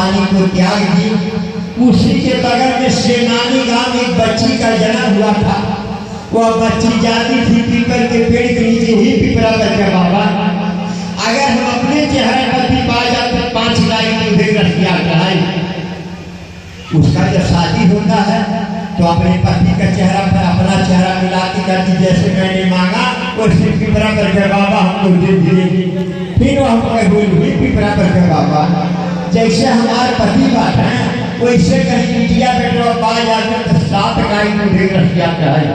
पानी को त्याग दी। उसी के बगल में सेनानी गांव एक बच्ची का जन्म हुआ था। वह बच्ची जाती थी पीपल के पेड़ के नीचे ही पिपरा करके बाबा, अगर हम अपने चेहरे पर भी पा जाते 5 लाख तुझे रसिया कराई। उसका जब शादी होता है तो अपने पति का चेहरा पर अपना चेहरा मिलाती करती, जैसे मैंने मांगा वैसे पिपरा करके बाबा हमको दे दिए। फिर वह बोली पिपरा करके बाबा, जैसे हमारे पति बात है वैसे कहीं इंडिया बेटो पा जाते तो 7 गाय तुझे रसिया कराई।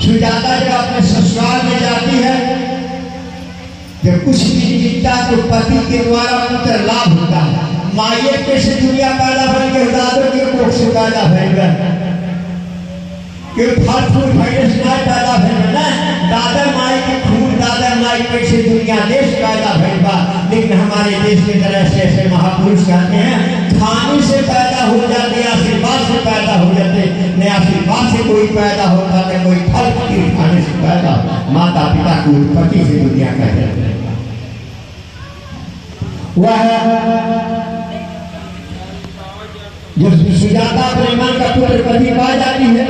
सुजाता जब अपने ससुराल में जाती है, जब कुछ भी मिलता तो पति के द्वारा पुत्र लाभ होता है। माये पे से दुनिया पैदा बन के दादों के कोख से पैदा भैया फल फूल वायरस ना पैदा भैया दादा माई के खून दादा माई पे से दुनिया देश पैदा भैया। लेकिन हमारे देश की तरह से ऐसे महापुरुष कहते हैं खाने से पैदा हो जाते, आशीर्वाद से पैदा हो जाते। न आशीर्वाद से कोई पैदा होता है, कोई फल फूल खाने से पैदा। माता पिता की उत्पत्ति से दुनिया कहते हैं। वह जब सुजाता अपने मन का पुत्र पति पा जाती है,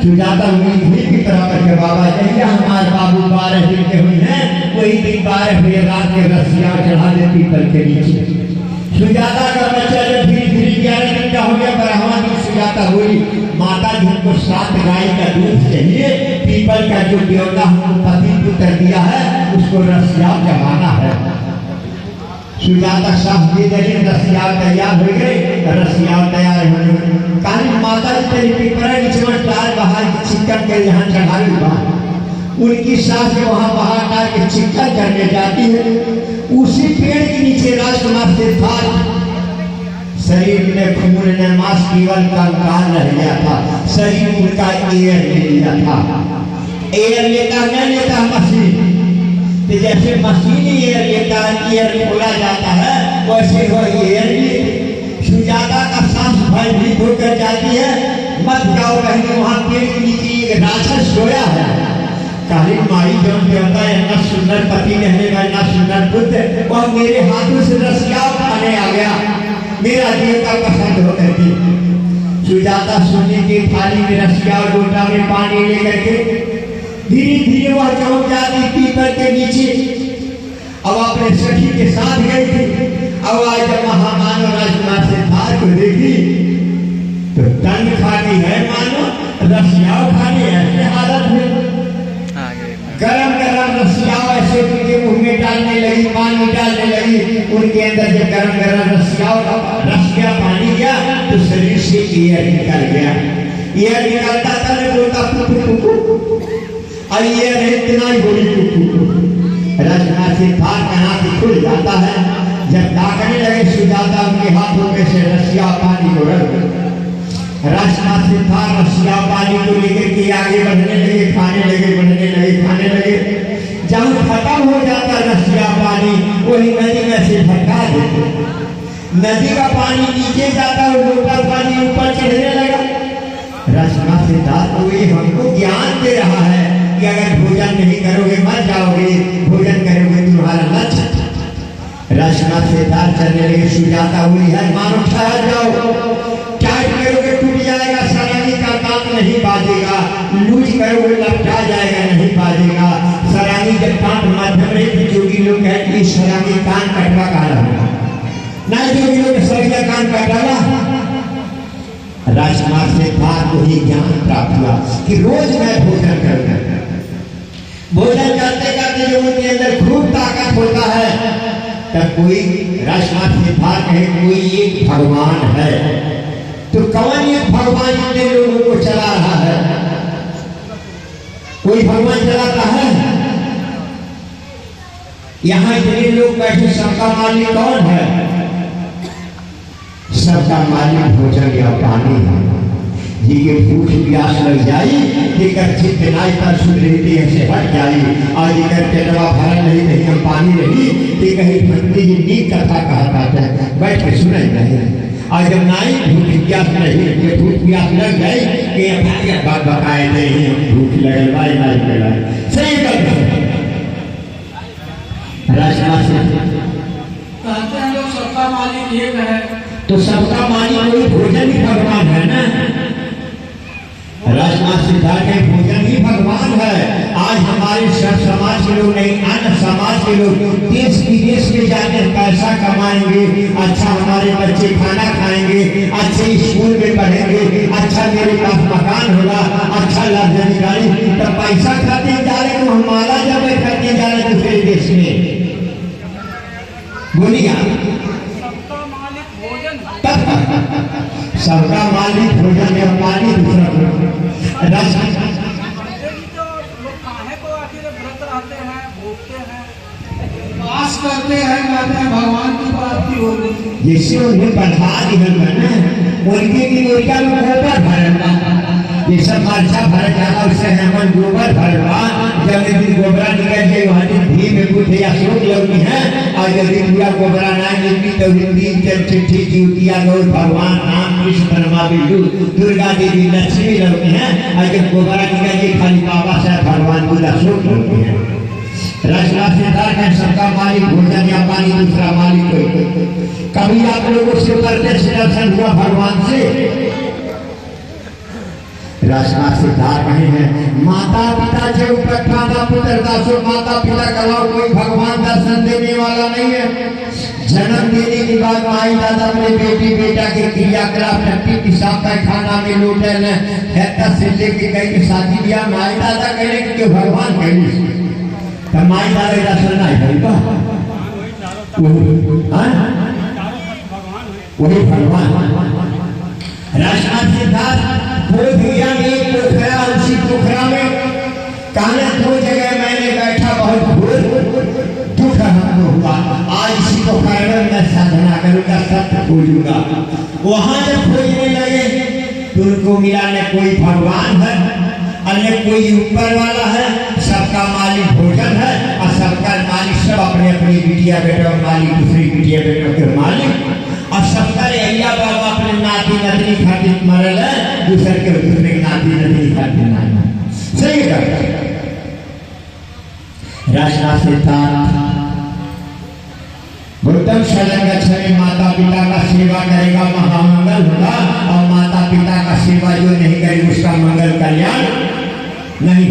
सुजाता हुई की तरह करके बाबा जैसे हमारे बाबू 12 दिन के हुए हैं वही दिन 12 बजे रात के रस्सियां चढ़ा देती पीपल के नीचे। सुजाता का बच्चा जब धीरे धीरे 11 दिन का हो गया, ब्रह्मा की सुजाता हुई माता जी को 7 गाय का दूध चाहिए। पीपल का जो देवता हमको पति पुत्र दिया है उसको रस्सियां चढ़ाना है। सुजाता साफ दे देने रसिया तैयार हो गए, रसिया तैयार हो गए। काली माता जी तेरी पिपरा नीचे टार बहार की चिक्कन के यहाँ चढ़ाई बा, उनकी सास वहाँ बहार टार के चिक्कन करने जाती है। उसी पेड़ के नीचे राजकुमार से था, शरीर में खून ने मांस केवल कंकाल रह गया था। शरीर उनका एयर ले लिया था। एयर लेता न लेता मशीन, तो जैसे मशीन एयर लेता है, एयर खोला जाता है, वैसे वो एयर सुजाता का सांस भयभीत होकर जाती है। मत जाओ बहनी, वहाँ पेड़ के नीचे एक राक्षस सोया है। काली माई जो देवता है न सुंदर पति रहने का न सुंदर पुत्र, वह मेरे हाथों से रसिया खाने आ गया। मेरा देवता पसंद हो करके सुजाता सोने की थाली में रसिया और लोटा में पानी लेकर के धीरे धीरे वह चौंक जाती पीपल के नीचे। अब अपने सखी के साथ गई थी। अब आज जब महामानव राजकुमार से धार को देखी तो तंग खानी है मानो, रसियाओ खानी ऐसे हालत में गरम गरम रसियाओ ऐसे उनके मुंह में डालने लगी, पानी डालने लगी। उनके अंदर जब गरम गरम रसियाओ रसिया पानी गया तो शरीर से एयर निकल गया। एयर निकलता था बोलता पुपु आइए इतना ही बोली रचना से थार का हाथ खुल जाता है। जब ताकने लगे सुजाता उनके हाथों में से रसिया पानी को रख रचना से थार रसिया पानी को लेकर के आगे बढ़ने लगे, खाने लगे, बढ़ने लगे, खाने लगे। जब खत्म हो जाता रसिया पानी वही नदी में से भटका देते। नदी का पानी नीचे जाता और लोटा पानी ऊपर चढ़ने लगा। रचना से थार कोई हमको ज्ञान दे रहा है कि अगर भोजन नहीं करोगे मर जाओगे, भोजन करोगे तुम्हारा लक्ष्य। रचना से दाल चलने लगे। सुजाता हुई है मानो ठहर जाओ, टाइट करोगे टूट जाएगा, सरानी का दांत नहीं बाजेगा, लूज करोगे लपटा जाएगा, नहीं बाजेगा। सरानी जब दांत मध्यम रही जोगी लोग कहते हैं सरानी कान कटवा का रहा नहीं, जोगी लोग सरिया कान कटाला। राजकुमार से बात को ही ज्ञान प्राप्त हुआ कि रोज मैं भोजन करूंगा। भोजन करते करते जो उनके अंदर खूब ताकत होता है, तब कोई राजकुमार से बात कहे कोई एक भगवान है, तो कौन एक भगवान इतने लोगों को चला रहा है? कोई भगवान चलाता है? यहाँ इतने लोग बैठे, सबका मालिक कौन है? सबका मालिक भोजन या पानी है। जी के भूख प्यास लग जाई, लेकर चित्तनाई पर सुध रहती है हट जाई। आज कर पेटवा भरा नहीं, कहीं हम पानी नहीं, तो कहीं भक्ति जी नीक कथा कहता है, बैठ के सुनाई नहीं। आज जब नाई भूख प्यास नहीं, भूख प्यास लग गई कि बात बताए नहीं, भूख लगल भाई नाई लगा सही कर। राजकुमार से कहते हैं लोग सबका मालिक एक है। तो सबका मालिक वही भोजन ही भगवान है ना। राजनाथ सिद्धार्थ के भोजन ही भगवान है। आज हमारे सब समाज के लोग नहीं, अन्य समाज के लोग देश विदेश में जाकर पैसा कमाएंगे, अच्छा हमारे बच्चे खाना खाएंगे, अच्छे स्कूल में पढ़ेंगे, अच्छा मेरे पास मकान होगा, अच्छा लग्जरी गाड़ी, तो पैसा खाते जा रहे तो हमारा जब खाते जा रहे दूसरे देश में। बोलिए सबका मालिक भोजन सबका मालिक भोजन है, मालिक दूसरा तो लोग काहे को आखिर व्रत रहते हैं, भूखते हैं, पास करते हैं, कहते हैं भगवान की प्राप्ति होगी। जैसे उन्हें बढ़ा दिया ना, उनके की उनका गोबर भरना, जैसा मरचा भर जाता उससे हमन गोबर भरवा, जब दिन गोबरा निकल जाए वहाँ भी में कुछ या शोक लगती है, और यदि पूरा गोबरा ना निकली तो दिन चल चिट्ठी ड्यूटिया गौर भगवान राम कृष्ण परमा बिल्लू दुर्गा देवी लक्ष्मी लगती है, और जब गोबरा निकल जाए खाली बाबा साहब भगवान को अशोक लगती है। राजनाथ सिद्धार्थ है सबका मालिक भोजन या पानी दूसरा मालिक कोई। कभी आप लोगों से प्रत्यक्ष दर्शन हुआ भगवान से? राजनाथ सिद्धार्थ कहे हैं माता पिता के ऊपर खाना पुत्र दासो, माता पिता का कोई भगवान दर्शन देने वाला नहीं है। जन्म देने के बाद माई दादा अपने बेटी बेटा के क्रियाकलाप टट्टी पिशाब का खाना में लूटे न से लेके कहीं के शादी किया, माई दादा कहने के भगवान कहने तो माई दादा दर्शन नहीं करेगा, वही भगवान। राजनाथ सिद्धार्थ बोधिया में पोखरा, उसी पोखरा में कहने दो जगह मैंने बैठा, बहुत घोर दुख हमको हुआ, आज इसी पोखरा में मैं साधना करूंगा, सत्य खोजूंगा। वहां जब खोजने लगे तो उनको मिला न कोई भगवान है, अन्य कोई ऊपर वाला है, सबका मालिक भोजन है, और सबका मालिक सब अपने अपनी बिटिया बेटों मालिक, दूसरी बिटिया बेटों के मालिक, और सबका अय्या बाबा अपने नाती नतनी खातिर मरल है, दूसरे के दूसरे नाती नतनी खातिर नहीं। सही है। राजनाथ सिद्धार्थ गौतम शरण गच्छति, माता पिता का सेवा करेगा महामंगल होगा, और माता पिता का सेवा जो नहीं करेगा उसका मंगल कल्याण नहीं।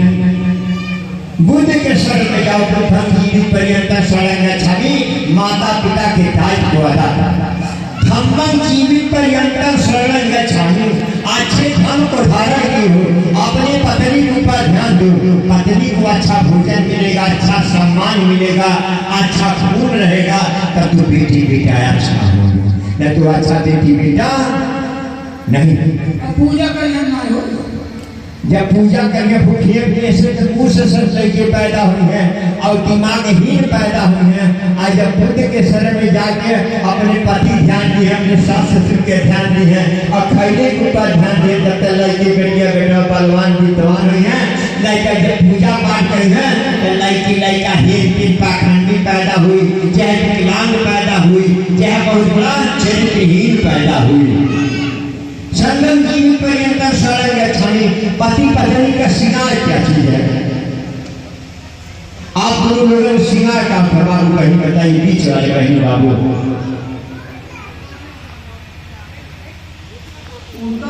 बुद्ध के शरण में जाओ तो धम्म पर्यंत शरण गच्छति, माता पिता के दायित्व अदा करता। धम्मं जीवित पर्यंत शरण गच्छामि, अच्छे धर्म को धारण की हो, अपने पत्नी के ऊपर ध्यान दो, पत्नी को अच्छा भोजन मिलेगा, अच्छा सम्मान मिलेगा, अच्छा खून रहेगा, तब तो बेटी बेटा अच्छा होगा, न तो अच्छा बेटी बेटा नहीं। पूजा करना हो, जब पूजा करके भूखिए पिए से तो मुँह से सब लड़के पैदा हुई हैं और दिमागहीन पैदा हुई हैं। आज जब बुद्ध के शरण में जाके अपने पति ध्यान दिए, अपने सास ससुर के ध्यान दिए हैं, और खैले के ऊपर ध्यान दिए, जब तक लड़की बेटिया बेटा बलवान विद्वान हुई है, लड़का जब पूजा पाठ करी है तो लड़की लड़का हेर पीर पाखंडी पैदा हुई, चाहे विकलांग पैदा हुई, चाहे बहुत बड़ा चरित्रहीन पैदा हुई। संगम जीव पर्यंत शरण गच्छामि, पति पत्नी का श्रृंगार क्या चीज है? आप दोनों लोगों श्रृंगार का फरमान कहीं बताइए, बीच वाले बहन बाबू।